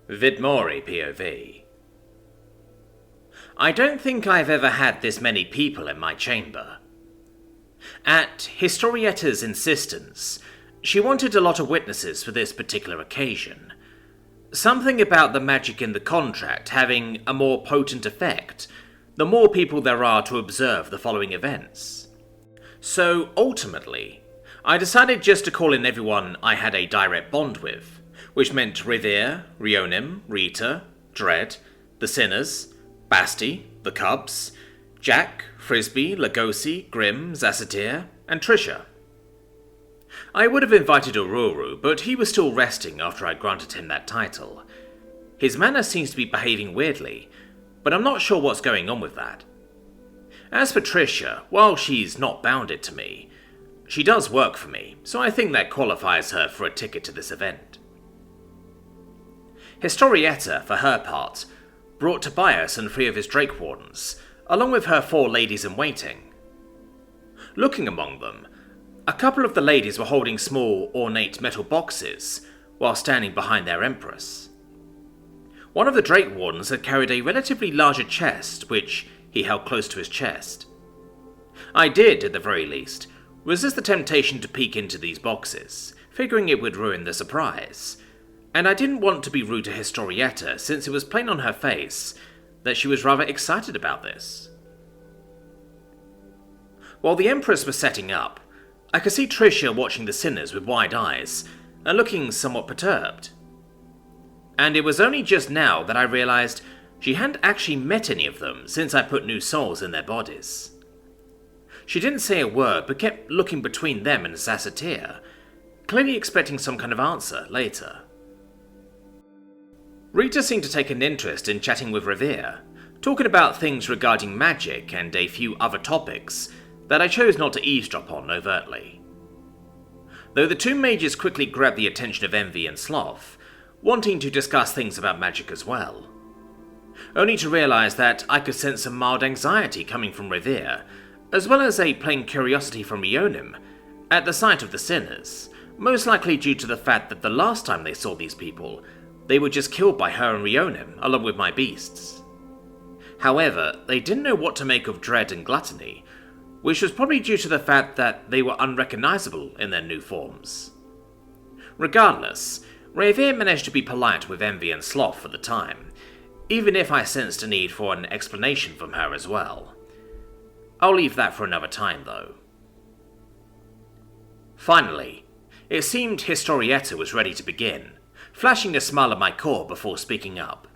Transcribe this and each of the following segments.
Vidmori POV. I don't think I've ever had this many people in my chamber. At Historietta's insistence, she wanted a lot of witnesses for this particular occasion. Something about the magic in the contract having a more potent effect the more people there are to observe the following events. So ultimately, I decided just to call in everyone I had a direct bond with, which meant Revere, Rionim, Rita, Dread, the Sinners, Basti, the Cubs, Jack, Frisbee, Lugosi, Grimm, Zassatir, and Trisha. I would have invited Ururu, but he was still resting after I granted him that title. His manner seems to be behaving weirdly, but I'm not sure what's going on with that. As for Trisha, while she's not bounded to me, she does work for me, so I think that qualifies her for a ticket to this event. Historietta, for her part, brought Tobias and 3 of his Drake Wardens, along with her 4 ladies-in-waiting. Looking among them, a couple of the ladies were holding small, ornate metal boxes while standing behind their empress. One of the Drake Wardens had carried a relatively larger chest, which he held close to his chest. I did, at the very least, resist the temptation to peek into these boxes, figuring it would ruin the surprise, and I didn't want to be rude to Historietta since it was plain on her face that she was rather excited about this. While the Empress was setting up, I could see Trisha watching the Sinners with wide eyes and looking somewhat perturbed. And it was only just now that I realized she hadn't actually met any of them since I put new souls in their bodies. She didn't say a word but kept looking between them and Zassatir, clearly expecting some kind of answer later. Rita seemed to take an interest in chatting with Revere, talking about things regarding magic and a few other topics that I chose not to eavesdrop on overtly. Though the 2 mages quickly grabbed the attention of Envy and Sloth, wanting to discuss things about magic as well. Only to realize that I could sense some mild anxiety coming from Revere, as well as a plain curiosity from Rionim, at the sight of the Sinners, most likely due to the fact that the last time they saw these people, they were just killed by her and Rionim, along with my beasts. However, they didn't know what to make of Dread and Gluttony, which was probably due to the fact that they were unrecognizable in their new forms. Regardless, Revere managed to be polite with Envy and Sloth for the time, even if I sensed a need for an explanation from her as well. I'll leave that for another time, though. Finally, it seemed Historietta was ready to begin, flashing a smile at my core before speaking up.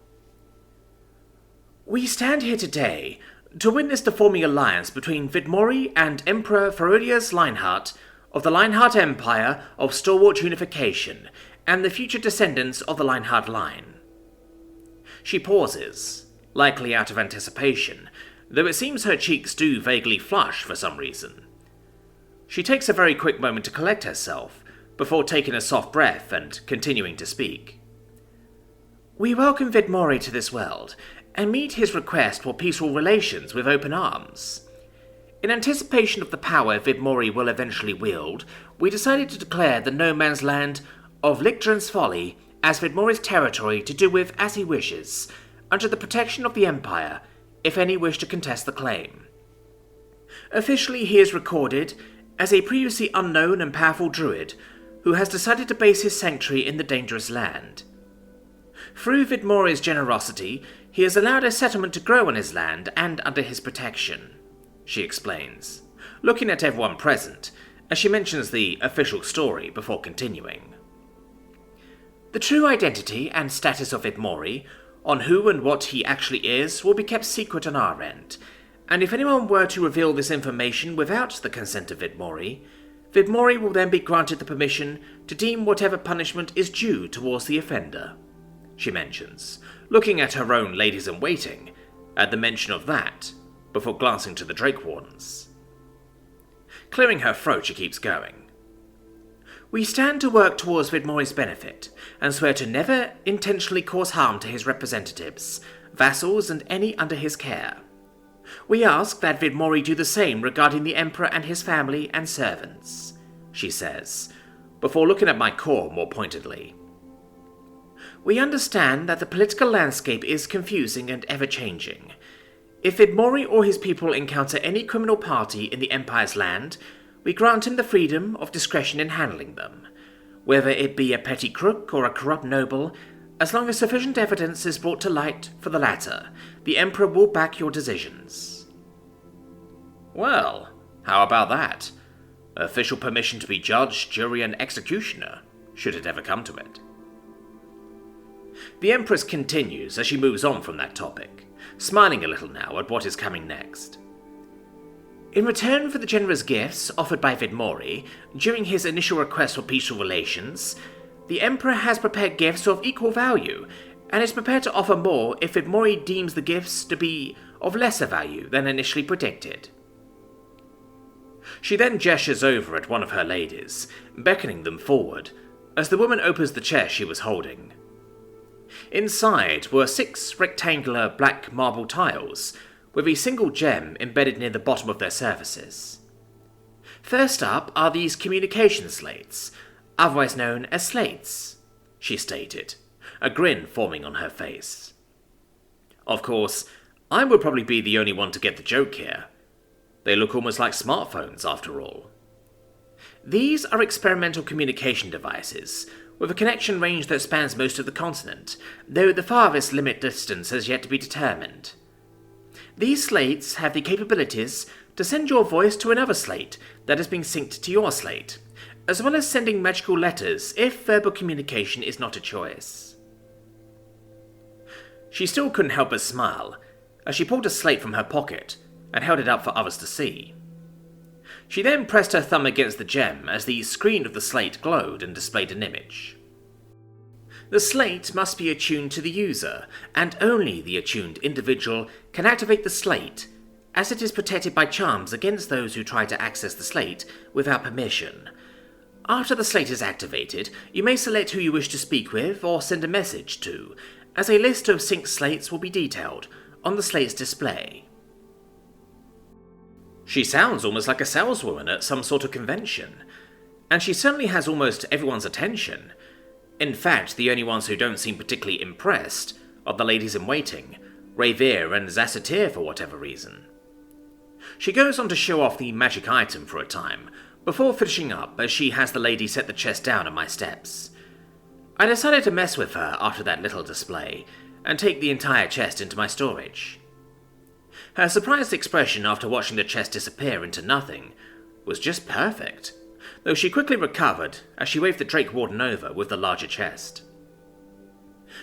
We stand here today to witness the forming alliance between Vidmori and Emperor Ferodius Leinhardt of the Leinhardt Empire of Stalwart Unification and the future descendants of the Leinhardt line. She pauses, likely out of anticipation, though it seems her cheeks do vaguely flush for some reason. She takes a very quick moment to collect herself, before taking a soft breath and continuing to speak. We welcome Vidmori to this world, and meet his request for peaceful relations with open arms. In anticipation of the power Vidmori will eventually wield, we decided to declare the no man's land of Lictran's Folly as Vidmori's territory to do with as he wishes, under the protection of the Empire, if any wish to contest the claim. Officially he is recorded as a previously unknown and powerful druid who has decided to base his sanctuary in the dangerous land. Through Vidmori's generosity, he has allowed a settlement to grow on his land and under his protection, she explains, looking at everyone present as she mentions the official story before continuing. The true identity and status of Vidmori, on who and what he actually is, will be kept secret on our end, and if anyone were to reveal this information without the consent of Vidmori, Vidmori will then be granted the permission to deem whatever punishment is due towards the offender, she mentions, looking at her own ladies-in-waiting at the mention of that, before glancing to the Drake Wardens. Clearing her throat, she keeps going. We stand to work towards Vidmori's benefit, and swear to never intentionally cause harm to his representatives, vassals, and any under his care. We ask that Vidmori do the same regarding the Emperor and his family and servants, she says, before looking at my core more pointedly. We understand that the political landscape is confusing and ever-changing. If Vidmori or his people encounter any criminal party in the Empire's land, we grant him the freedom of discretion in handling them. Whether it be a petty crook or a corrupt noble, as long as sufficient evidence is brought to light for the latter, the Emperor will back your decisions. Well, how about that? Official permission to be judge, jury, and executioner, should it ever come to it. The Empress continues as she moves on from that topic, smiling a little now at what is coming next. In return for the generous gifts offered by Vidmori during his initial request for peaceful relations, the Emperor has prepared gifts of equal value, and is prepared to offer more if Vidmori deems the gifts to be of lesser value than initially predicted. She then gestures over at one of her ladies, beckoning them forward, as the woman opens the chest she was holding. Inside were 6 rectangular black marble tiles, with a single gem embedded near the bottom of their surfaces. First up are these communication slates, otherwise known as slates, she stated, a grin forming on her face. Of course, I would probably be the only one to get the joke here. They look almost like smartphones, after all. These are experimental communication devices, with a connection range that spans most of the continent, though the farthest limit distance has yet to be determined. These slates have the capabilities to send your voice to another slate that has been synced to your slate, as well as sending magical letters if verbal communication is not a choice. She still couldn't help but smile, as she pulled a slate from her pocket and held it up for others to see. She then pressed her thumb against the gem as the screen of the slate glowed and displayed an image. The slate must be attuned to the user, and only the attuned individual can activate the slate, as it is protected by charms against those who try to access the slate without permission. After the slate is activated, you may select who you wish to speak with or send a message to, as a list of synced slates will be detailed on the slate's display. She sounds almost like a saleswoman at some sort of convention, and she certainly has almost everyone's attention. In fact, the only ones who don't seem particularly impressed are the ladies-in-waiting, Revere and Zassatir for whatever reason. She goes on to show off the magic item for a time, before finishing up as she has the lady set the chest down on my steps. I decided to mess with her after that little display, and take the entire chest into my storage. Her surprised expression after watching the chest disappear into nothing was just perfect, though she quickly recovered as she waved the Drake Warden over with the larger chest.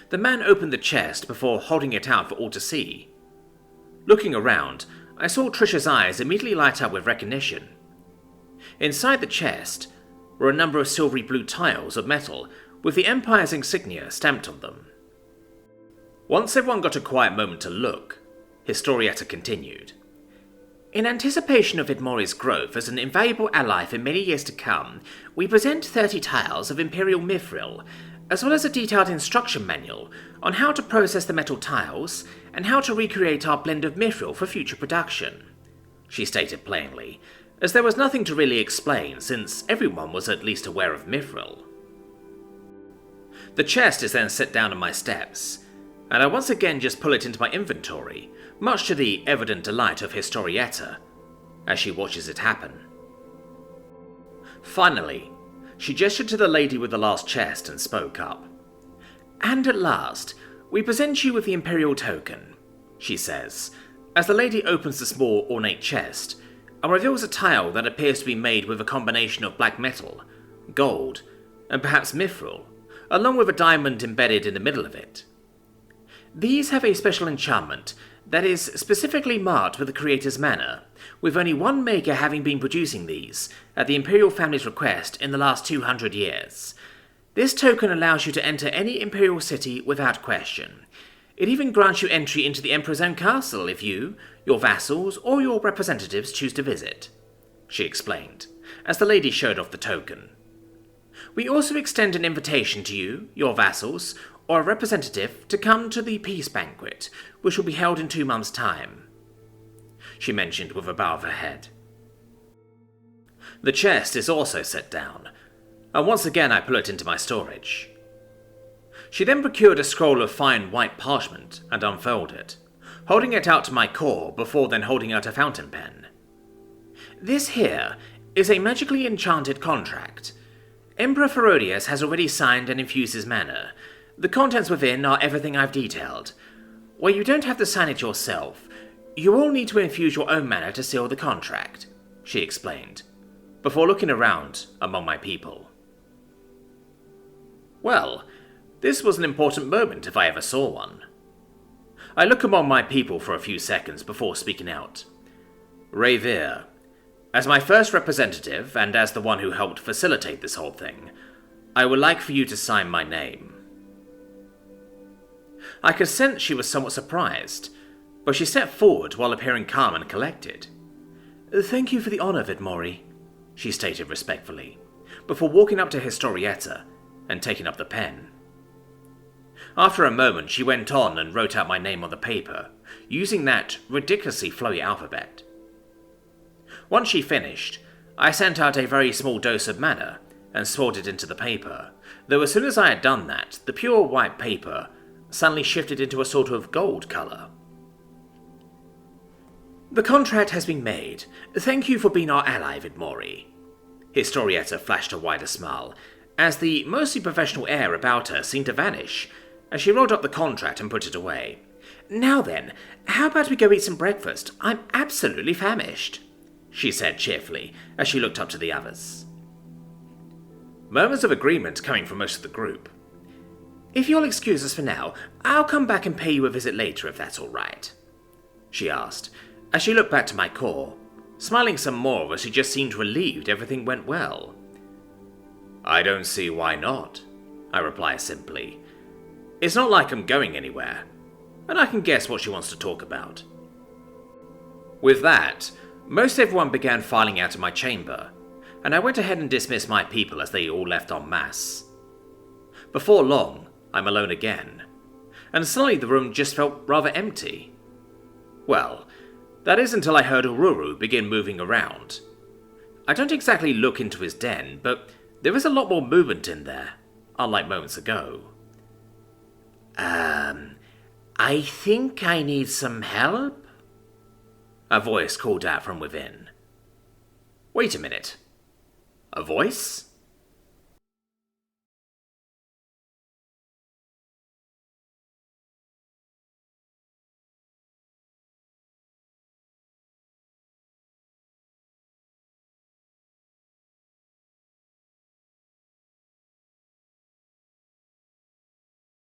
The man opened the chest before holding it out for all to see. Looking around, I saw Trisha's eyes immediately light up with recognition. Inside the chest were a number of silvery blue tiles of metal with the Empire's insignia stamped on them. Once everyone got a quiet moment to look, Historietta continued. In anticipation of Vidmori's growth as an invaluable ally for many years to come, we present 30 tiles of Imperial Mithril, as well as a detailed instruction manual on how to process the metal tiles and how to recreate our blend of Mithril for future production, she stated plainly, as there was nothing to really explain since everyone was at least aware of Mithril. The chest is then set down on my steps, and I once again just pull it into my inventory, much to the evident delight of Historietta, as she watches it happen. Finally, she gestured to the lady with the last chest and spoke up. "And at last, we present you with the Imperial token," she says, as the lady opens the small ornate chest and reveals a tile that appears to be made with a combination of black metal, gold, and perhaps mithril, along with a diamond embedded in the middle of it. These have a special enchantment that is specifically marked with the creator's manner, with only one maker having been producing these at the Imperial family's request in the last 200 years. This token allows you to enter any Imperial city without question. It even grants you entry into the Emperor's own castle if you, your vassals, or your representatives choose to visit, she explained, as the lady showed off the token. We also extend an invitation to you, your vassals, or a representative to come to the peace banquet, which will be held in 2 months' time, she mentioned with a bow of her head. The chest is also set down, and once again I pull it into my storage. She then procured a scroll of fine white parchment and unfurled it, holding it out to my core before then holding out a fountain pen. This here is a magically enchanted contract. Emperor Ferodius has already signed and infused his mana. The contents within are everything I've detailed. While you don't have to sign it yourself, you all need to infuse your own mana to seal the contract, she explained, before looking around among my people. Well, this was an important moment if I ever saw one. I look among my people for a few seconds before speaking out. Revere, as my first representative and as the one who helped facilitate this whole thing, I would like for you to sign my name. I could sense she was somewhat surprised, but she stepped forward while appearing calm and collected. Thank you for the honor, Vidmori, she stated respectfully, before walking up to Historietta and taking up the pen. After a moment, she went on and wrote out my name on the paper, using that ridiculously flowy alphabet. Once she finished, I sent out a very small dose of mana and swirled it into the paper, though as soon as I had done that, the pure white paper suddenly shifted into a sort of gold colour. The contract has been made. Thank you for being our ally, Vidmori. Historietta flashed a wider smile, as the mostly professional air about her seemed to vanish, as she rolled up the contract and put it away. Now then, how about we go eat some breakfast? I'm absolutely famished, she said cheerfully, as she looked up to the others. Murmurs of agreement coming from most of the group. If you'll excuse us for now, I'll come back and pay you a visit later if that's all right, she asked, as she looked back to my core, smiling some more as she just seemed relieved everything went well. I don't see why not, I replied simply. It's not like I'm going anywhere, and I can guess what she wants to talk about. With that, most everyone began filing out of my chamber, and I went ahead and dismissed my people as they all left en masse. Before long, I'm alone again, and suddenly the room just felt rather empty. Well, that is until I heard Ururu begin moving around. I don't exactly look into his den, but there is a lot more movement in there, unlike moments ago. I think I need some help? A voice called out from within. Wait a minute. A voice?